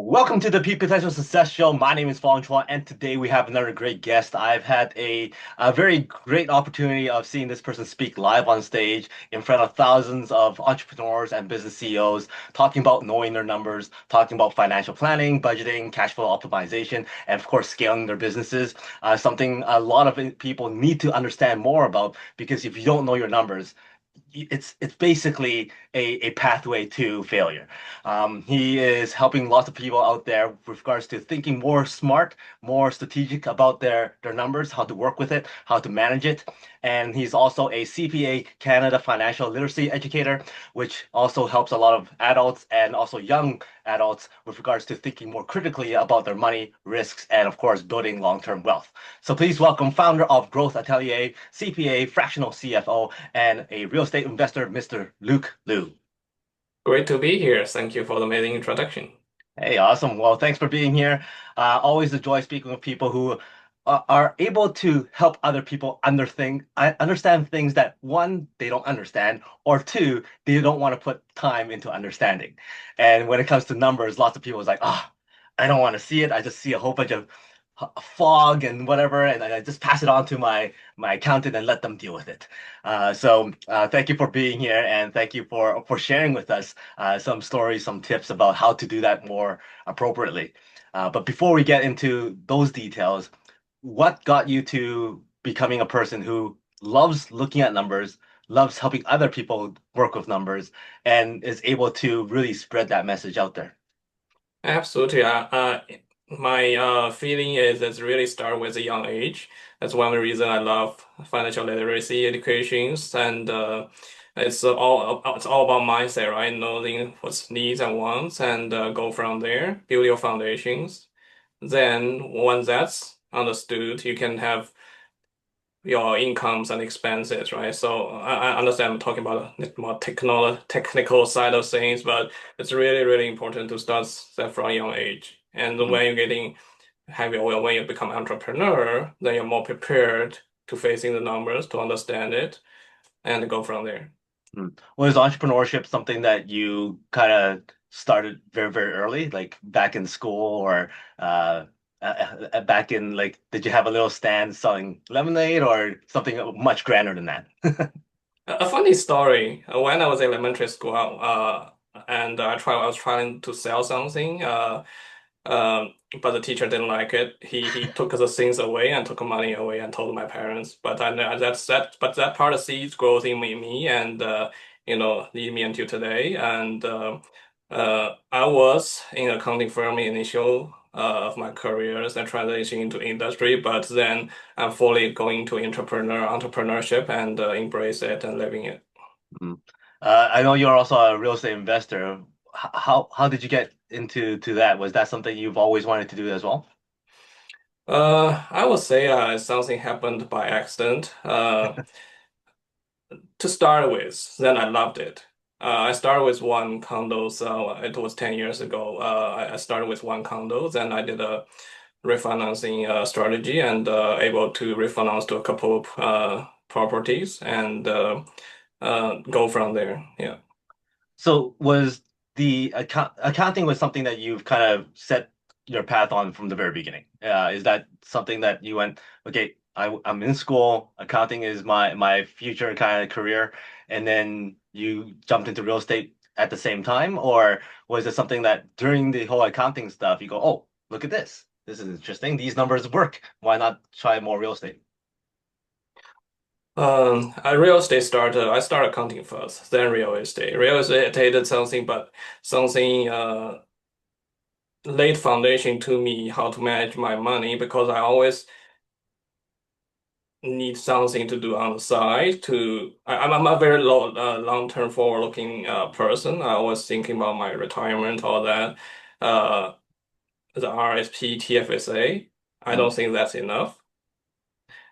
Welcome to the Potential Success Show. My name is Fong, and today we have another great guest. I've had a very great opportunity of seeing this person speak live on stage in front of thousands of entrepreneurs and business CEOs, talking about knowing their numbers, talking about financial planning, budgeting, cash flow optimization, and of course, scaling their businesses. Something a lot of people need to understand more about because if you don't know your numbers, it's basically a pathway to failure. He is helping lots of people out there with regards to thinking more smart, more strategic about their numbers, how to work with it, how to manage it. And he's also a CPA Canada financial literacy educator, which also helps a lot of adults and also young adults with regards to thinking more critically about their money, risks, and of course, building long-term wealth. So please welcome founder of Growth Atelier, CPA, fractional CFO, and a real estate investor, Mr. Luke Liu. Great to be here. Thank you for the amazing introduction. Hey, awesome. Well, thanks for being here. Always a joy speaking with people who are able to help other people understand things that one, they don't understand, or two, they don't want to put time into understanding. And when it comes to numbers, lots of people is like, I don't want to see it. I just see a whole bunch of fog and whatever, and I just pass it on to my accountant and let them deal with it. Thank you for being here, and thank you for sharing with us some stories, some tips about how to do that more appropriately. But before we get into those details, what got you to becoming a person who loves looking at numbers, loves helping other people work with numbers, and is able to really spread that message out there? Absolutely. My feeling is it's really start with a young age. That's one reason I love financial literacy educations, and it's all about mindset, right? Knowing what's needs and wants, and go from there, build your foundations. Then once that's understood, you can have your incomes and expenses, right? So I understand I'm talking about the more technical side of things, but it's really, really important to start that from a young age. And Mm-hmm. when you're getting heavy oil, when you become entrepreneur, then you're more prepared to facing the numbers, to understand it, and go from there. Was entrepreneurship something that you kind of started very, very early, like back in school or back in like, did you have a little stand selling lemonade or something much grander than that? A funny story. When I was in elementary school, and I was trying to sell something. But the teacher didn't like it. He took the things away and took money away and told my parents. But I know that part of seeds grows in me and lead me until today. And I was in accounting firm initial of my careers and transition into industry, but then I'm fully going to entrepreneurship and embrace it and living it. Mm. I know you're also a real estate investor. How did you get into that? Was that something you've always wanted to do as well? I would say something happened by accident. To start with, then I loved it. I started with one condo, so it was 10 years ago. I started with one condo, then I did a refinancing strategy and able to refinance to a couple of properties and go from there. Yeah. So was the accounting was something that you've kind of set your path on from the very beginning? Is that something that you went, okay, I'm in school, accounting is my future kind of career, and then you jumped into real estate at the same time? Or was it something that during the whole accounting stuff, you go, oh, look at this. This is interesting. These numbers work. Why not try more real estate? I real estate started. I started accounting first, then real estate. Real estate did something, but something laid foundation to me how to manage my money because I always need something to do on the side I'm a very long-term forward-looking person. I was thinking about my retirement, all that. Uh, the RSP, TFSA. I Mm, don't think that's enough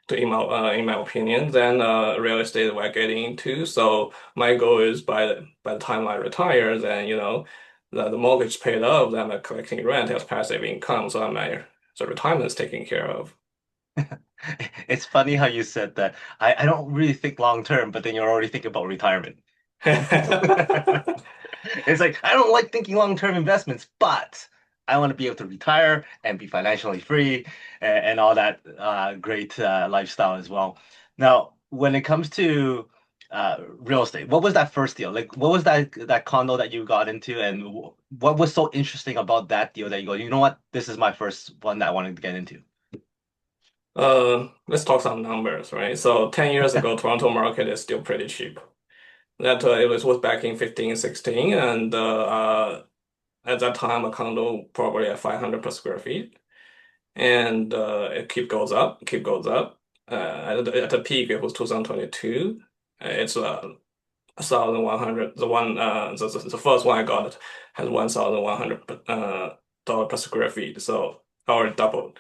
in my opinion. Then real estate we're getting into. So my goal is by the time I retire, then the mortgage paid off, then I'm collecting rent as passive income, so the retirement is taken care of. It's funny how you said that. I don't really think long term, but then you're already thinking about retirement. It's like I don't like thinking long-term investments, but I want to be able to retire and be financially free and all that great lifestyle as well. Now, when it comes to real estate, what was that first deal? Like, what was that condo that you got into, and what was so interesting about that deal that you go, you know what, this is my first one that I wanted to get into? Let's talk some numbers, right? So 10 years ago, Toronto market is still pretty cheap. That was back in 15, 16, and at that time, a condo probably at 500 per square feet, and it keep goes up, keep goes up. At the peak, it was 2022. It's 1,100. The first one I got has 1,100 dollar per square feet, so already doubled.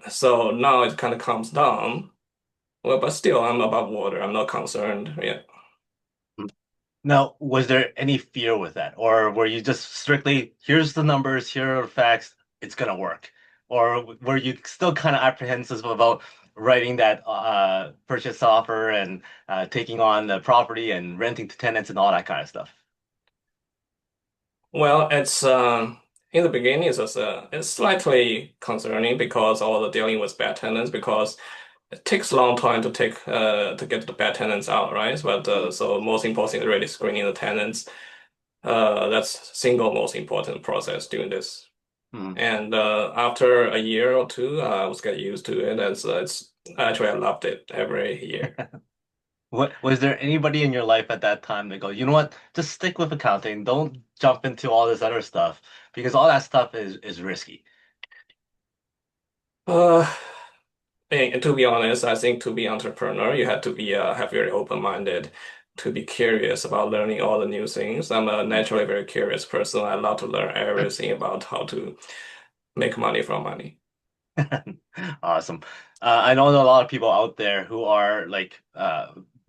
So now it kind of comes down. Well, but still, I'm above water. I'm not concerned. Yeah. Now, was there any fear with that, or were you just strictly, here's the numbers, here are the facts, it's gonna work? Or were you still kind of apprehensive about writing that purchase offer and taking on the property and renting to tenants and all that kind of stuff? Well, it's in the beginning, it's slightly concerning because all the dealing with bad tenants because it takes a long time to get the bad tenants out, right? But so most important is really screening the tenants. That's single most important process doing this. Mhm. And after a year or two, I was get used to it. It's actually I loved it every year. What was there anybody in your life at that time that go, you know what, just stick with accounting, don't jump into all this other stuff because all that stuff is risky. Uh, and to be honest, I think to be entrepreneur, you have to be have very open-minded, to be curious about learning all the new things. I'm a naturally very curious person. I love to learn everything about how to make money from money. Awesome. I know there are a lot of people out there who are like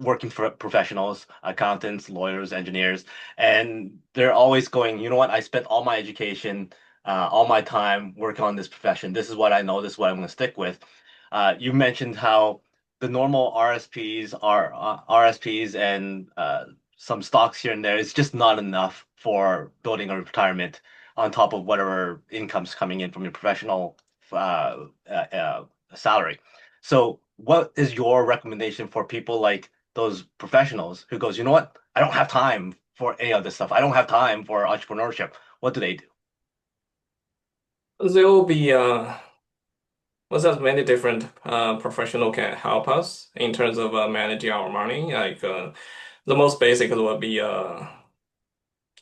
working for professionals, accountants, lawyers, engineers, and they're always going, you know what? I spent all my education, all my time working on this profession. This is what I know. This is what I'm going to stick with. You mentioned how the normal RSPs are RSPs and some stocks here and there is just not enough for building a retirement on top of whatever income's coming in from your professional salary. So, what is your recommendation for people like those professionals who goes, you know what? I don't have time for any of this stuff. I don't have time for entrepreneurship. What do they do? There will be well, there's many different professional can help us in terms of managing our money. Like the most basic would be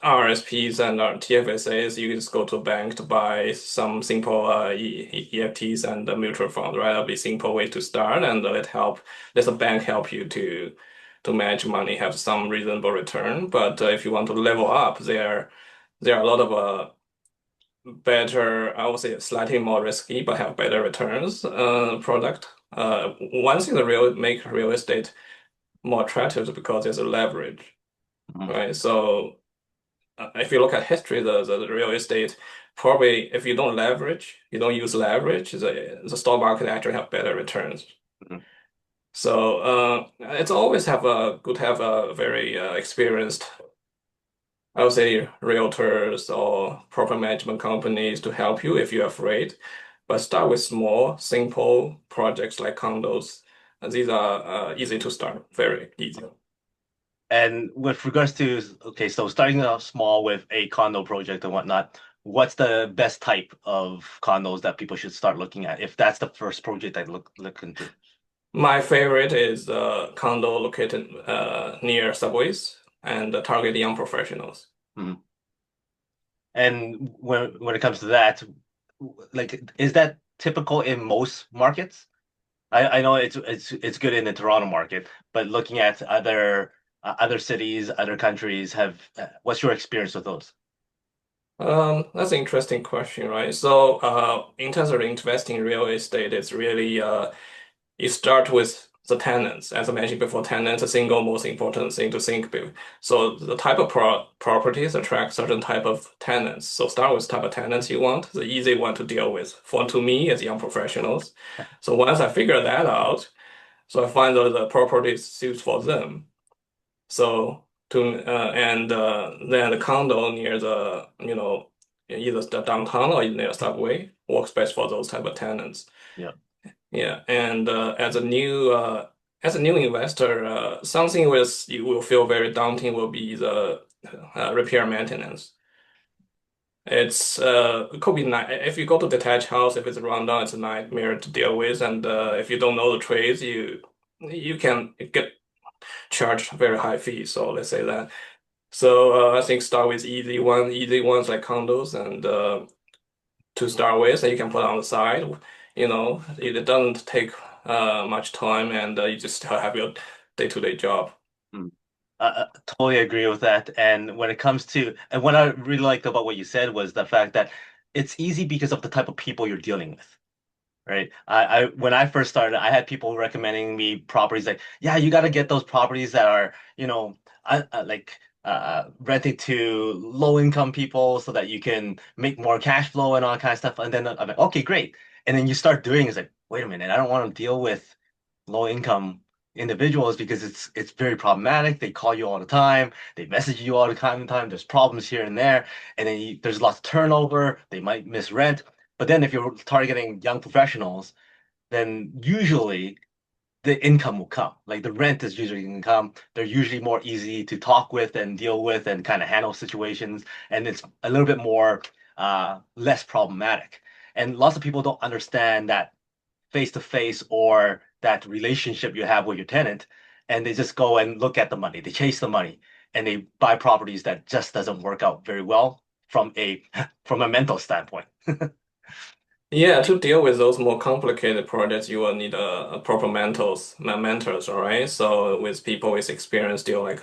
RSPs and TFSAs. You just go to a bank to buy some simple EFTs and mutual funds, right? That'll be simple way to start, and let the bank help you to manage money, have some reasonable return. But if you want to level up, there are a lot of better, I would say slightly more risky, but have better returns product. One thing that make real estate more attractive is because there's a leverage, Mhm. right? So if you look at history, the real estate probably if you don't leverage, you don't use leverage, the stock market actually have better returns. Mhm. So it's always have a good to have a very experienced, I would say, realtors or property management companies to help you if you're afraid. But start with small, simple projects like condos. These are easy to start, very easy. And with regards to, okay, so starting out small with a condo project and whatnot, what's the best type of condos that people should start looking at if that's the first project they look into? My favorite is condo located near subways and target young professionals. Mhm. And when it comes to that, like, is that typical in most markets? I know it's good in the Toronto market, but looking at other cities, other countries, have what's your experience with those? That's an interesting question, right? So, in terms of investing in real estate, it's really you start with the tenants. As I mentioned before, tenants are the single most important thing to think about. So the type of properties attract certain type of tenants. So start with type of tenants you want, the easy one to deal with. For to me as young professionals. So once I figure that out, so I find that the property suits for them. So to and then the condo near the either the downtown or in the subway works best for those type of tenants. Yeah. Yeah, and as a new investor, something with you will feel very daunting will be the repair maintenance. It could be night if you go to detached house, if it's run down, it's a nightmare to deal with, and if you don't know the trades, you can get charged very high fees. So let's say that. So I think start with easy ones like condos, and to start with, and you can put on the side. It doesn't take much time, and you just still have your day-to-day job. Mm. Totally agree with that. And when it comes to, and what I really liked about what you said was the fact that it's easy because of the type of people you're dealing with. Right. When I first started, I had people recommending me properties like, yeah, you got to get those properties that are, like renting to low income people so that you can make more cash flow and all that kind of stuff. And then I'm like, okay, great. And then you start doing it's like, wait a minute, I don't want to deal with low income individuals because it's very problematic. They call you all the time, they message you all the time. There's problems here and there, and then there's lots of turnover. They might miss rent. But then if you're targeting young professionals, then usually the income will come. Like the rent is usually income. They're usually more easy to talk with and deal with and kind of handle situations. And it's a little bit more less problematic. And lots of people don't understand that face to face or that relationship you have with your tenant. And they just go and look at the money. They chase the money and they buy properties that just doesn't work out very well from a from a mental standpoint. Yeah, to deal with those more complicated projects, you will need a proper mentors, all right? So with people with experience, deal like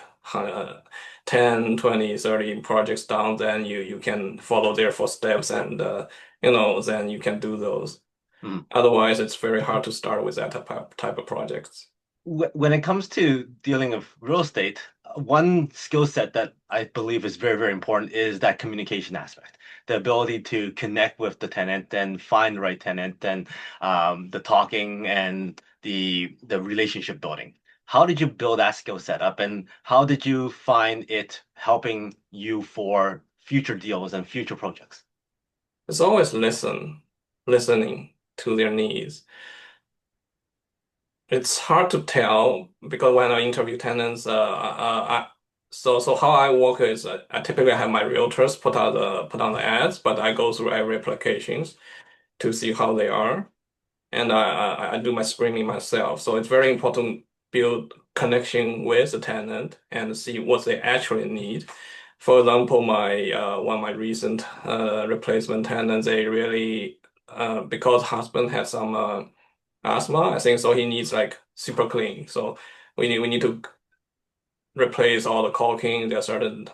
10, 20, 30 projects down, then you can follow their footsteps and then you can do those. Mm. Otherwise, it's very hard to start with that type of projects. When it comes to dealing with real estate, one skill set that I believe is very, very important is that communication aspect, the ability to connect with the tenant and find the right tenant and the talking and the relationship building. How did you build that skill set up, and how did you find it helping you for future deals and future projects? It's always listening to their needs. It's hard to tell because when I interview tenants, so how I work is I typically have my realtors put on the ads, but I go through every applications to see how they are, and I do my screening myself. So it's very important to build connection with the tenant and see what they actually need. For example, my one of my recent replacement tenants, they really because husband has some asthma, I think so he needs like super clean. So we need to replace all the caulking. There are certain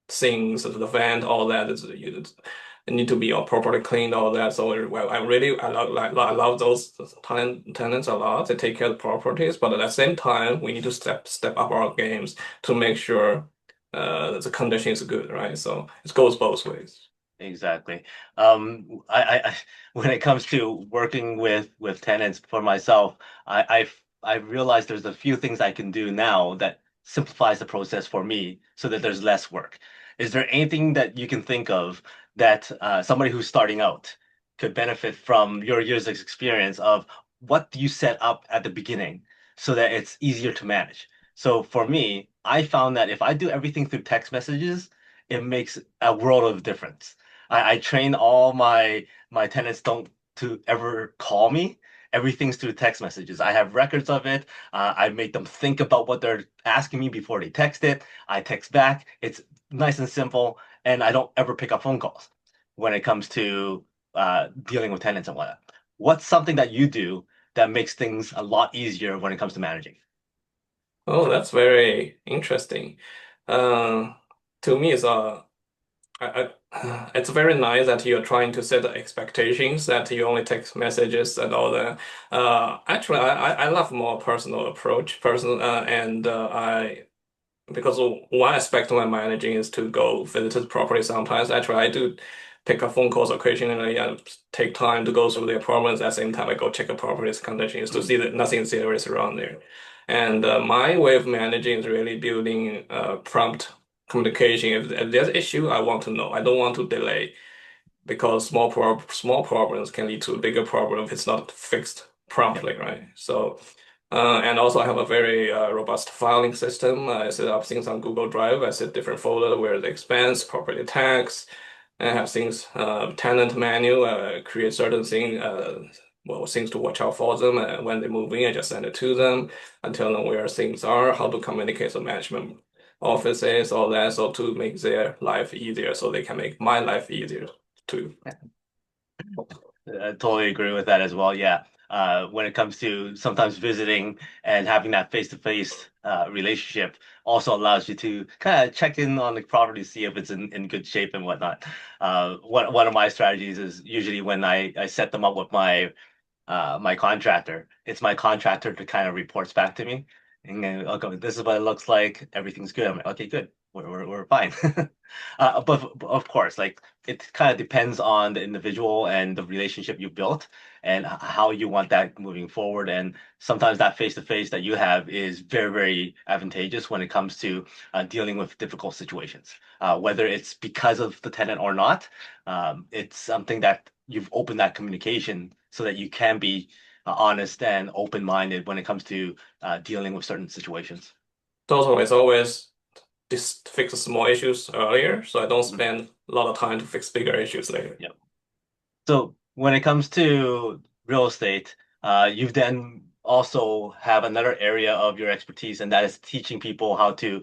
things, the vent, all that it need to be all properly cleaned, all that. So well, I love those tenants a lot. They take care of the properties, but at the same time, we need to step up our games to make sure the condition is good, right? So it goes both ways. Exactly. When it comes to working with tenants for myself, I realized there's a few things I can do now that simplifies the process for me so that there's less work. Is there anything that you can think of that somebody who's starting out could benefit from your years of experience of what do you set up at the beginning so that it's easier to manage? So for me, I found that if I do everything through text messages, it makes a world of difference. I train all my tenants don't to ever call me. Everything's through text messages. I have records of it. I make them think about what they're asking me before they text it. I text back. It's nice and simple, and I don't ever pick up phone calls when it comes to dealing with tenants and whatnot. What's something that you do that makes things a lot easier when it comes to managing? Oh, that's very interesting. Uh, to me, it's very nice that you're trying to set the expectations that you only text messages and all that. Actually, I love more personal approach, personal, and I because one aspect of my managing is to go visit the property sometimes. Actually, I do pick up phone calls occasionally and take time to go through the apartments. At the same time, I go check the property's conditions to Mm, see that nothing serious around there. And my way of managing is really building prompt communication. If there's issue, I want to know. I don't want to delay. because small problems can lead to a bigger problem if it's not fixed Yep. promptly, right? So, and also I have a very robust filing system. I set up things on Google Drive. I set different folder where the expense, property tax, and I have things, tenant manual, create certain things to watch out for them. When they move in, I just send it to them and tell them where things are, how to communicate with management offices, all that, so to make their life easier, so they can make my life easier too. I totally agree with that as well. Yeah. When it comes to sometimes visiting and having that face-to-face relationship also allows you to kind of check in on the property, see if it's in good shape and whatnot. One of my strategies is usually when I set them up with my contractor. It's my contractor to kind of reports back to me. And then I'll go, this is what it looks like. Everything's good. I'm like, okay, good. We're fine. But of course, like it kind of depends on the individual and the relationship you built and how you want that moving forward. And sometimes that face-to-face that you have is very, very advantageous when it comes to dealing with difficult situations. Whether it's because of the tenant or not, it's something that you've opened that communication so that you can be honest and open-minded when it comes to dealing with certain situations. Also, it's always just fix the small issues earlier, so I don't Mhm. spend a lot of time to fix bigger issues later. Yeah. So when it comes to real estate, you then also have another area of your expertise, and that is teaching people how to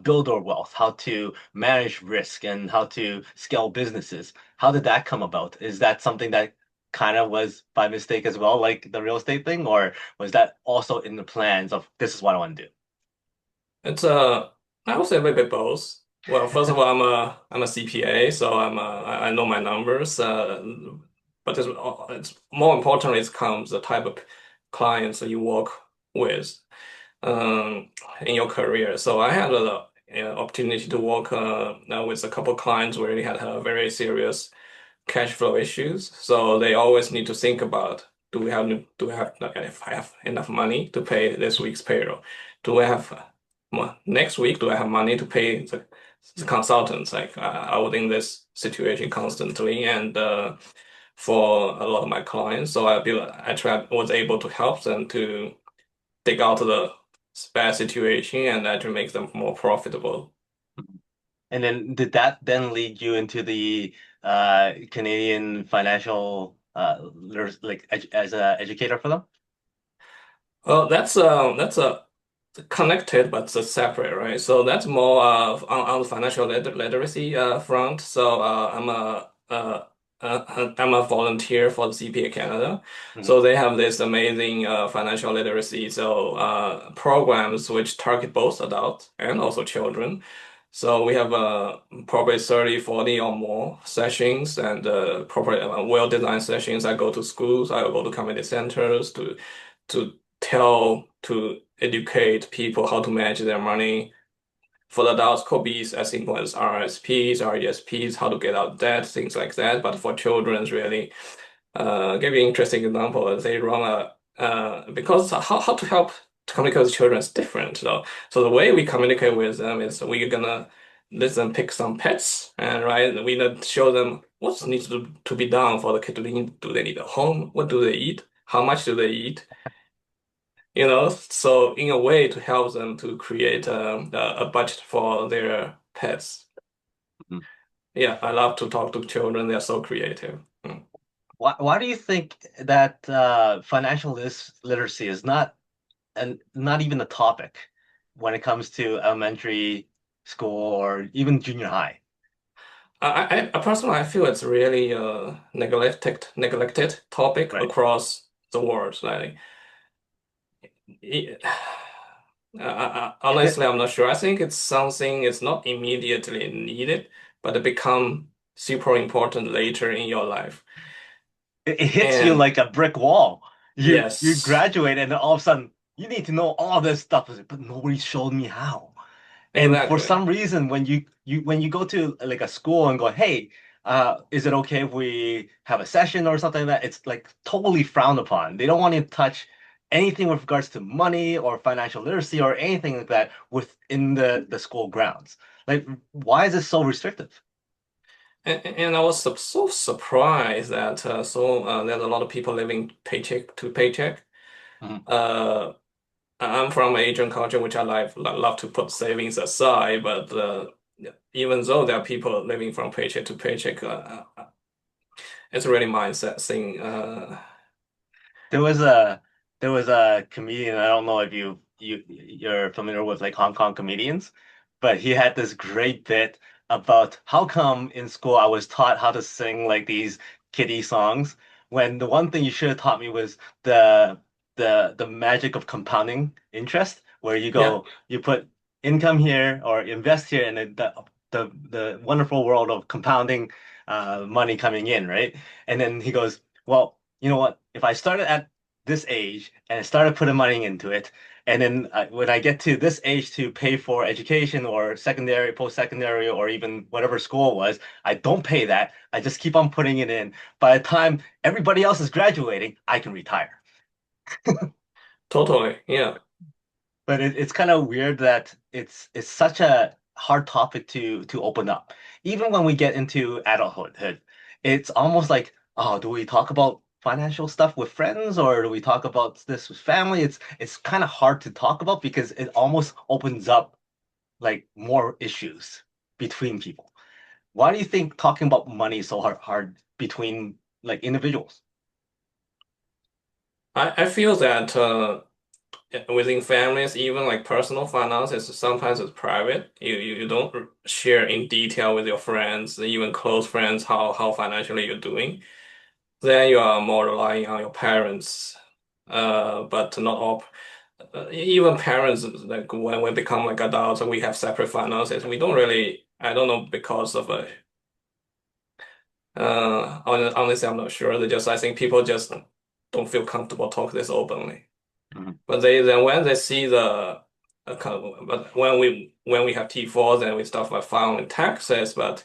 build their wealth, how to manage risk, and how to scale businesses. How did that come about? Is that something that kind of was by mistake as well, like the real estate thing, or was that also in the plans of this is what I want to It's I would say a little bit both. Well, first of all, I'm a CPA, so I know my numbers. But it's more importantly, it comes the type of clients that you work with um, in your career. So I had a opportunity to work now with a couple of clients where they had very serious cash flow issues. So they always need to think about, if I have enough money to pay this week's payroll? Do I have next week? Do I have money to pay the consultants? Like I was in this situation constantly, and for a lot of my clients, so was able to help them to dig out the bad situation and actually make them more profitable. do? And then did that then lead you into the Canadian financial like ed as a educator for them? Well, that's a connected but it's separate, right? So that's more on the financial literacy front. So I'm a volunteer for the CPA Canada. Hmm. So they have this amazing financial literacy programs which target both adults and also children. So we have probably 30, 40 or more sessions and proper well-designed sessions. I go to schools, I go to community centers to to educate people how to manage their money. For the adults, could be as simple as RSPs, RESPs, how to get out of debt, things like that. But for children, really, give you an interesting example. They run because how to help to communicate with children is different. So the way we communicate with them is we're gonna let them pick some pets, and right, we gonna show them what needs to be done for the kid. Do they need a home? What do they eat? How much do they eat? So in a way to help them to create a budget for their pets. Yeah, I love to talk to children. They're so creative. Mm. Why do you think that financial literacy is not even a topic when it comes to elementary school or even junior high? I personally I feel it's really a neglected topic Right. across the world. Like, honestly, I'm not sure. I think it's something it's not immediately needed, but it become super important later in your life. It hits you And like a brick wall. You yes, graduate and then all of a sudden you need to know all this stuff, but nobody showed me how. And for exactly. some reason, when you go to like a school and go, hey, is it okay if we have a session or something like that? It's like totally frowned upon. They don't want you to touch anything with regards to money or financial literacy or anything like that within the school grounds. Like, why is it so restrictive? and I was so surprised that there's a lot of people living paycheck to paycheck. Mhm. Uh, I'm from Asian culture, which I love to put savings aside, but even though there are people living from paycheck to paycheck, it's really mindset thing. There was a there was a comedian. I don't know if you're familiar with like Hong Kong comedians, but he had this great bit about how come in school I was taught how to sing like these kiddie songs when the one thing you should have taught me was the magic of compounding interest, where you Yeah, go you put income here or invest here, and then the wonderful world of compounding money coming in, right? And then he goes, well, you know what? If I started at this age and I started putting money into it, and then when I get to this age to pay for education or secondary, post-secondary, or even whatever school it was, I don't pay that. I just keep on putting it in. By the time everybody else is graduating, I can retire. totally. Yeah. But it's kind of weird that it's such a hard topic to open up. Even when we get into adulthood, it's almost like, oh, do we talk about financial stuff with friends or do we talk about this with family? It's kind of hard to talk about because it almost opens up like more issues between people. Why do you think talking about money is so hard between like individuals? I feel that within families, even like personal finances, sometimes it's private. You don't share in detail with your friends, even close friends, how financially you're doing. Then you are more relying on your parents. But not all, even parents, like when we become like adults and we have separate finances, we don't really, I don't know, because of honestly, I'm not sure. I think people just don't feel comfortable talk this openly. Mhm. But then when they see the but when we have T4s and we start by filing taxes, but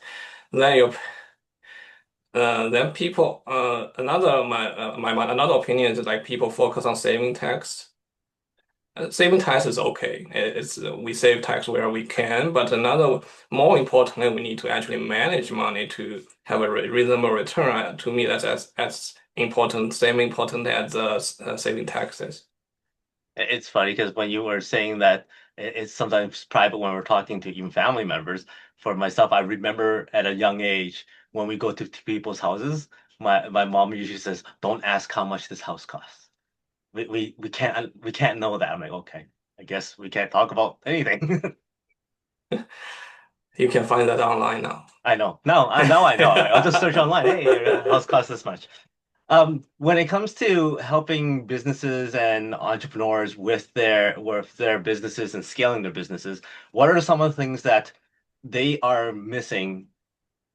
then you then people another opinion is like people focus on saving tax. Saving tax is okay. It's we save tax where we can, but another more importantly, we need to actually manage money to have a reasonable return. To me, that's as important, same important as saving taxes. It's funny because when you were saying that it's sometimes private when we're talking to even family members. For myself, I remember at a young age when we go to people's houses, my mom usually says, "Don't ask how much this house costs. We can't know that." I'm like, okay, I guess we can't talk about anything. You can find that online now. I know. Now I know. I'll just search online. Hey, your house costs this much. When it comes to helping businesses and entrepreneurs with their businesses and scaling their businesses, what are some of the things that they are missing,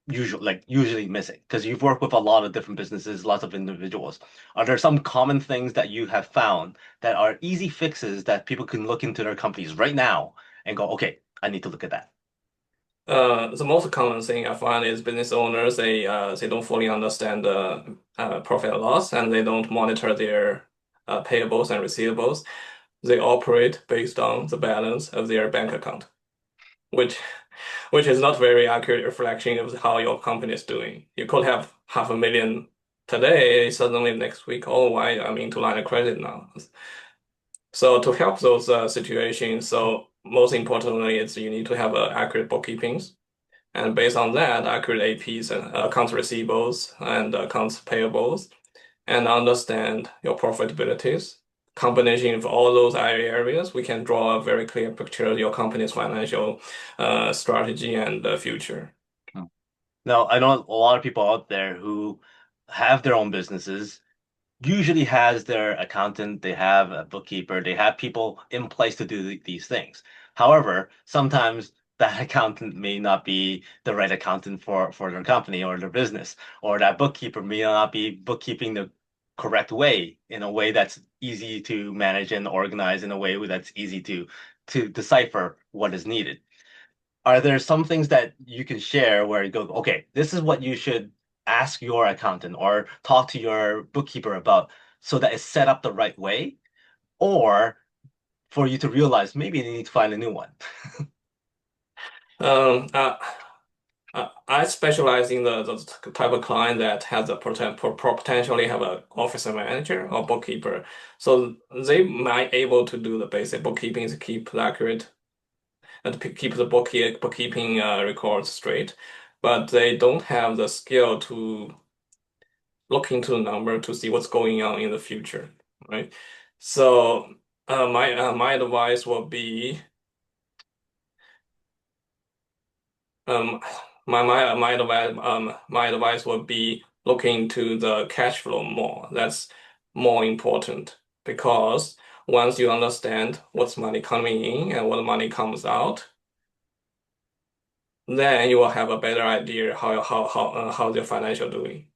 usually missing? Because you've worked with a lot of different businesses, lots of individuals. Are there some common things that you have found that are easy fixes that people can look into their companies right now and go, okay, I need to look at that. The most common thing I find is business owners they don't fully understand the profit and loss and they don't monitor their payables and receivables. They operate based on the balance of their bank account, which which is not very accurate reflection of how your company is doing. You could have 500,000 today, suddenly next week, oh, why I'm into line of credit now. So to help those situations, so most importantly, it's you need to have accurate bookkeepings. And based on that, accurate APs and accounts receivables and accounts payables, and understand your profitabilities. Combination of all those areas, we can draw a very clear picture of your company's financial strategy and future. Now, I know a lot of people out there who have their own businesses usually has their accountant, they have a bookkeeper, they have people in place to do these things. However, sometimes that accountant may not be the right accountant for their company or their business, or that bookkeeper may not be bookkeeping the correct way in a way that's easy to manage and organize in a way that's easy to decipher what is needed. Are there some things that you can share where you go, okay, this is what you should ask your accountant or talk to your bookkeeper about so that it's set up the right way, or for you to realize maybe you need to find a new one? Um, uh, I specialize in the type of client that has a potentially have a officer manager or bookkeeper. So they might able to do the basic bookkeeping to keep it accurate and to keep the bookkeeping records straight, but they don't have the skill to look into the number to see what's going on in the future, right? So my advice would be um my advice would be look into the cash flow more. That's more important because once you understand what's money coming in and what money comes out, then you will have a better idea how your financial doing.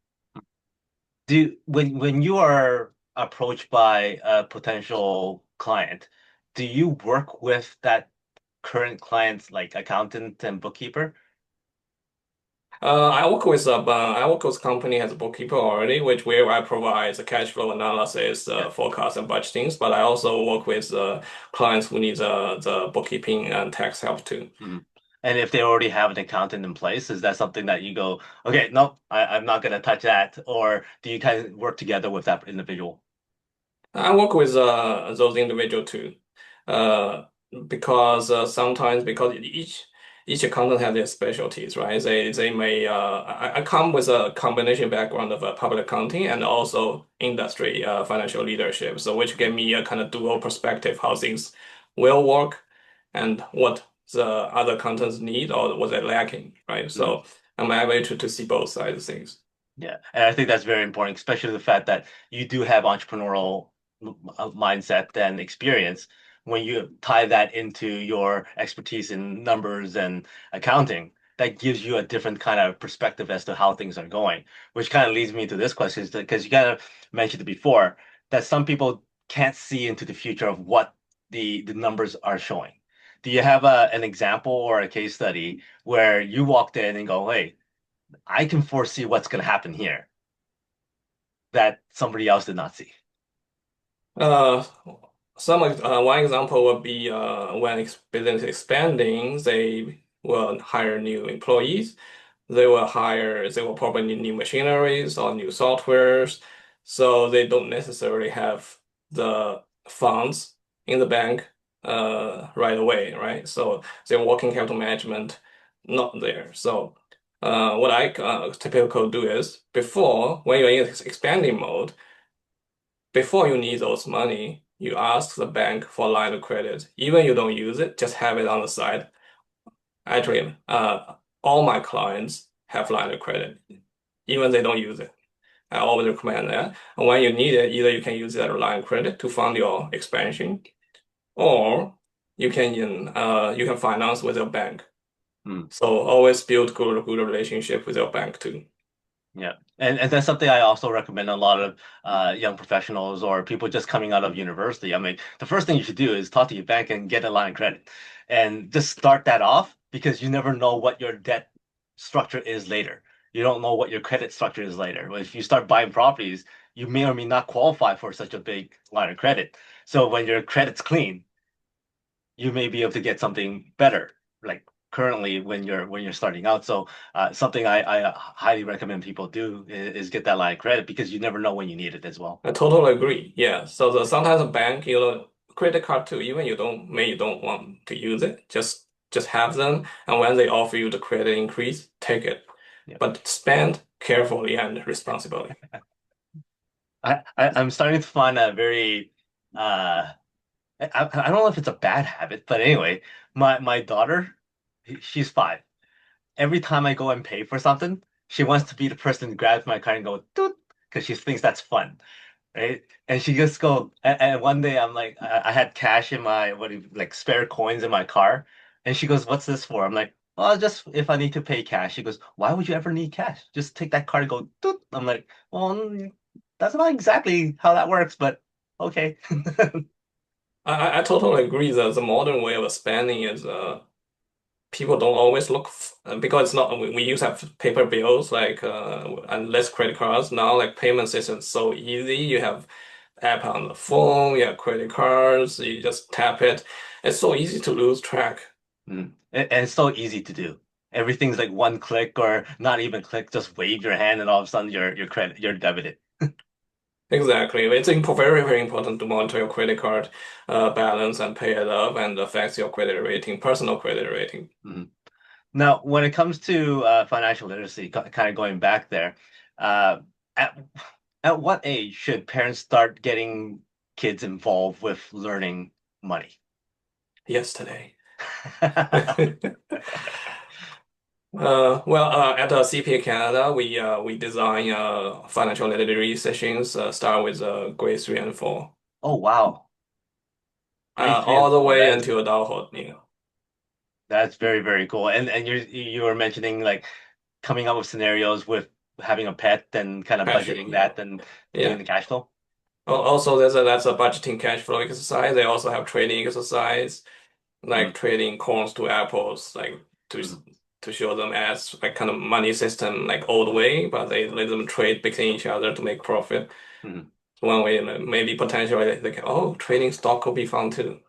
When you are approached by a potential client, do you work with that current client's like accountant and bookkeeper? I work with company as a bookkeeper already, which where I provide the cash flow analysis, Yeah. forecast and budgetings. But I also work with clients who need the bookkeeping and tax help too. Mhm. And if they already have an accountant in place, is that something that you go, okay, no, I'm not gonna touch that, or do you kind of work together with that individual? I work with those individual too, uh, because sometimes because each accountant has their specialties, right? They may I come with a combination background of public accounting and also industry financial leadership, so which Mhm. gave me a kind of dual perspective how things will work and what the other accountants need or what they're lacking, right? Mhm. So I'm able to see both sides of things. Yeah, and I think that's very important, especially the fact that you do have entrepreneurial mindset and experience. When you tie that into your expertise in numbers and accounting, that gives you a different kind of perspective as to how things are going, which kind of leads me to this question, because you kind of mentioned it before, that some people can't see into the future of what the numbers are showing. Do you have an example or a case study where you walked in and go, hey, I can foresee what's going to happen here that somebody else did not see. Uh, one example would be when business expanding, they will hire new employees. They will probably need new machineries or new softwares. So they don't necessarily have the funds in the bank right away, right? So their working capital management not there. So what I typically do is before when you're in expanding mode. Before you need those money, you ask the bank for a line of credit. Even you don't use it, just have it on the side. Actually, all my clients have line of credit, even they don't use it. I always recommend that. And when you need it, either you can use that line of credit to fund your expansion, or you can finance with your bank. Hmm. So always build good relationship with your bank too. Yeah. And that's something I also recommend a lot of young professionals or people just coming out of university. I mean, the first thing you should do is talk to your bank and get a line of credit and just start that off because you never know what your debt structure is later. You don't know what your credit structure is later. If you start buying properties, you may or may not qualify for such a big line of credit. So when your credit's clean, you may be able to get something better, like currently when you're starting out. So something I highly recommend people do is get that line of credit because you never know when you need it as well. I totally agree. Yeah. So sometimes a bank, credit card too, even you don't want to use it, just have them. And when they offer you the credit increase, take it. Yeah. But spend carefully and responsibly. I'm starting to find a very I don't know if it's a bad habit, but anyway, my daughter, she's 5. Every time I go and pay for something, she wants to be the person who grabs my card and go doot because she thinks that's fun. Right? And she just go, and one day I'm like, I had cash in my, like spare coins in my car. And she goes, what's this for? I'm like, well, just if I need to pay cash. She goes, why would you ever need cash? Just take that card and go, doot. I'm like, well, that's not exactly how that works, but okay. I totally agree that the modern way of spending is people don't always look f because it's not we used to have paper bills like and less credit cards now like payment system is so easy. You have app on the phone, you have credit cards, you just tap it. It's so easy to lose track. And it's so easy to do. Everything's like one click or not even click, just wave your hand and all of a sudden you're debited. Exactly. It's very, very important to monitor your credit card balance and pay it up and affects your credit rating, personal credit rating. Mhm. Now, when it comes to financial literacy, kind of going back there, uh, at at what age should parents start getting kids involved with learning money? Yesterday. At CPA Canada, we design financial literacy sessions start with grade 3 and 4, Oh wow, grade three all and the four. way That is until adulthood. that's very very cool. And you were mentioning like coming up with scenarios with having a pet and kind of Passion. budgeting Yeah, that and doing yeah. the cash flow. Also, that's a budgeting cash flow exercise. They also have trading exercise, Mm-hmm. like trading corns to apples, like to Mm-hmm. to show them as like kind of money system, like old way, but they let them trade between each other to make profit. Mm-hmm. One way, maybe potentially they can, oh, trading stock could be fun too.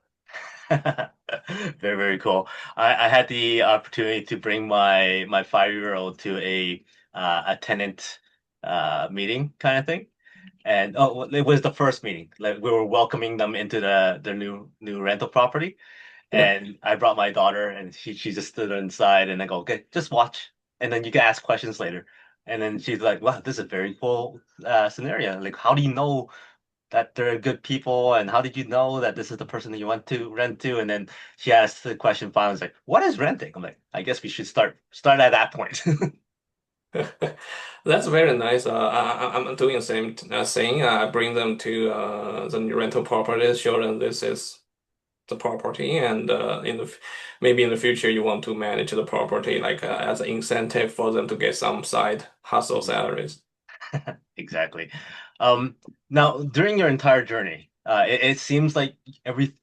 Very, very cool. I had the opportunity to bring my 5-year-old to a tenant meeting kind of thing. And oh, well, it was the first meeting. Like we were welcoming them into the new rental property. Yeah. And I brought my daughter and she just stood inside and I go, okay, just watch. And then you can ask questions later. And then she's like, wow, this is a very cool scenario. Like, how do you know that they're good people, and how did you know that this is the person that you want to rent to? And then she asked the question finally, like, what is renting? I'm like, I guess we should start at that point. That's very nice. I'm doing the same thing. I bring them to the new rental properties, show them this is the property, and maybe in the future you want to manage the property like as an incentive for them to get some side hustle Mhm. salaries. Exactly. Now during your entire journey, it seems like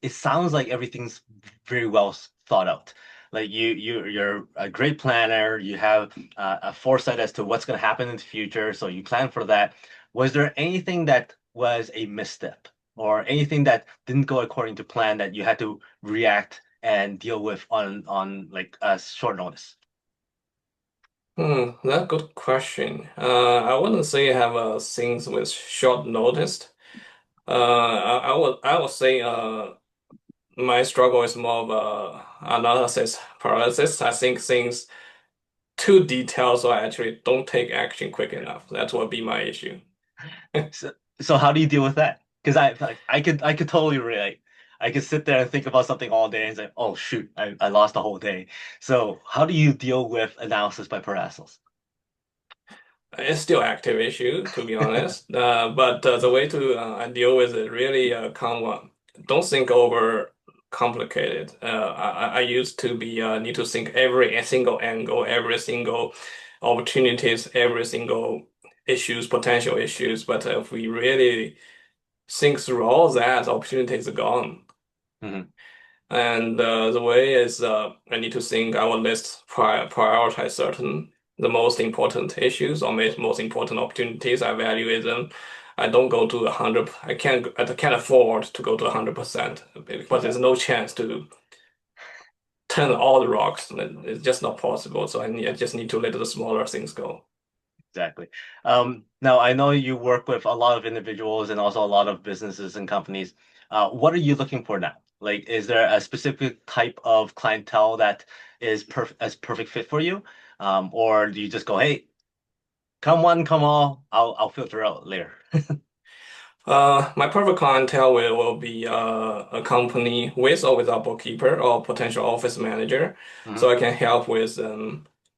it sounds like everything's very well thought out. Like you're a great planner. You have a foresight as to what's going to happen in the future, so you plan for that. Was there anything that was a misstep or anything that didn't go according to plan that you had to react and deal with on like a short notice? That's a good question. I wouldn't say I have things with short notice. I would say my struggle is more of analysis paralysis. I think things too detailed, so I actually don't take action quick enough. That would be my issue. So how do you deal with that? Because I could totally relate. I could sit there and think about something all day and say, oh shoot, I lost the whole day. So how do you deal with analysis by paralysis? It's still active issue, to be honest. But the way to deal with it really come don't think over complicated. I used to be need to think every single angle, every single opportunities, every single issues, potential issues. But if we really think through all that, opportunities are gone. Hmm. And the way is I need to think I will prioritize certain the most important issues or most important opportunities. I evaluate them. I don't go to 100. I can't afford to go to 100% because there's no chance to turn all the rocks. It's just not possible. So I just need to let the smaller things go. Exactly. Now I know you work with a lot of individuals and also a lot of businesses and companies. What are you looking for now? Like, is there a specific type of clientele that is perfect fit for you? Or do you just go, hey, come one, come all, I'll filter out later. My perfect clientele will be a company with or without bookkeeper or potential office manager, Hmm. so I can help with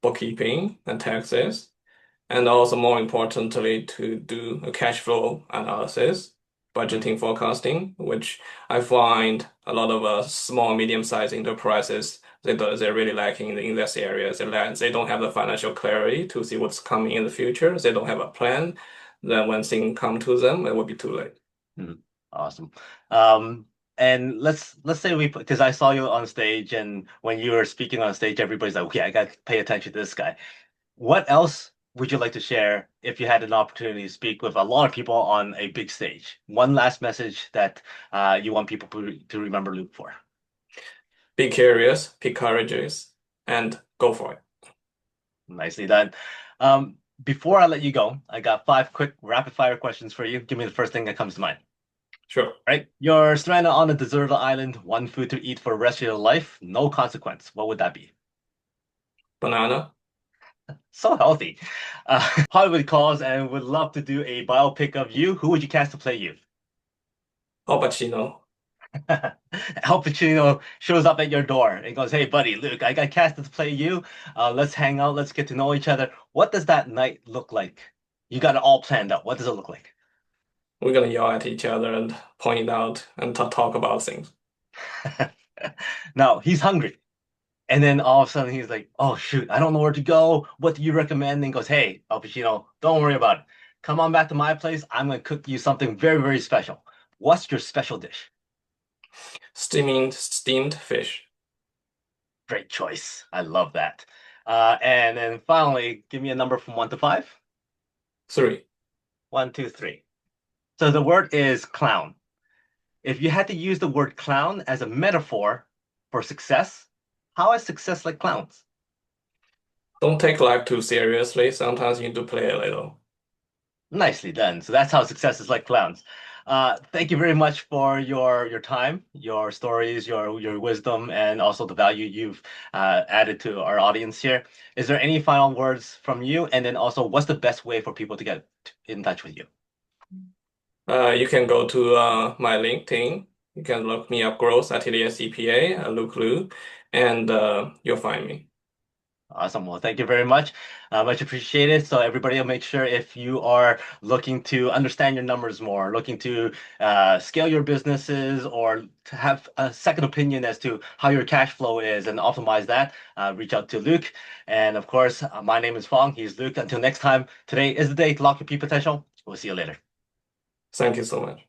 bookkeeping and taxes, and also more importantly to do a cash flow analysis, Hmm. budgeting forecasting, which I find a lot of small medium-sized enterprises they're really lacking in this area. They don't have the financial clarity to see what's coming in the future. They don't have a plan. Then when things come to them, it will be too late. Mhm. Awesome. And let's say because I saw you on stage, and when you were speaking on stage, everybody's like, okay, I got to pay attention to this guy. What else would you like to share if you had an opportunity to speak with a lot of people on a big stage? One last message that you want people to remember Luke for. Be curious, be courageous, and go for it. Nicely done. Before I let you go, I got five quick rapid fire questions for you. Give me the first thing that comes to mind. Sure. Right? You're stranded on a deserted island, one food to eat for the rest of your life, no consequence. What would that be? Banana. So healthy. Hollywood calls and would love to do a biopic of you. Who would you cast to play you? Al Pacino. Al Pacino shows up at your door and goes, "Hey, buddy, look, I got casted to play you. Let's hang out. Let's get to know each other." What does that night look like? You got it all planned out. What does it look like? We're gonna yell at each other and point it out and talk about things. Now he's hungry. And then all of a sudden he's like, "Oh shoot, I don't know where to go. What do you recommend?" And he goes, "Hey, Al Pacino, don't worry about it. Come on back to my place. I'm gonna cook you something very, very special. What's your special dish?" Steamed fish. Great choice. I love that. And then finally, give me a number from 1 to 5. 3. One, two, three. So the word is clown. If you had to use the word clown as a metaphor for success, how is success like clowns? Don't take life too seriously. Sometimes you need to play a little. Nicely done. So that's how success is like clowns. Thank you very much for your time, your stories, your wisdom, and also the value you've added to our audience here. Is there any final words from you? And then also, what's the best way for people to get in touch with you? You can go to my LinkedIn. You can look me up, Growth Atelier CPA, Luke Liu, and you'll find me. Awesome. Well, thank you very much. Much appreciated. So everybody will make sure if you are looking to understand your numbers more, looking to scale your businesses or to have a second opinion as to how your cash flow is and optimize that, reach out to Luke. And of course, my name is Fong. He's Luke. Until next time, today is the day to lock your peak potential. We'll see you later. Thank you so much.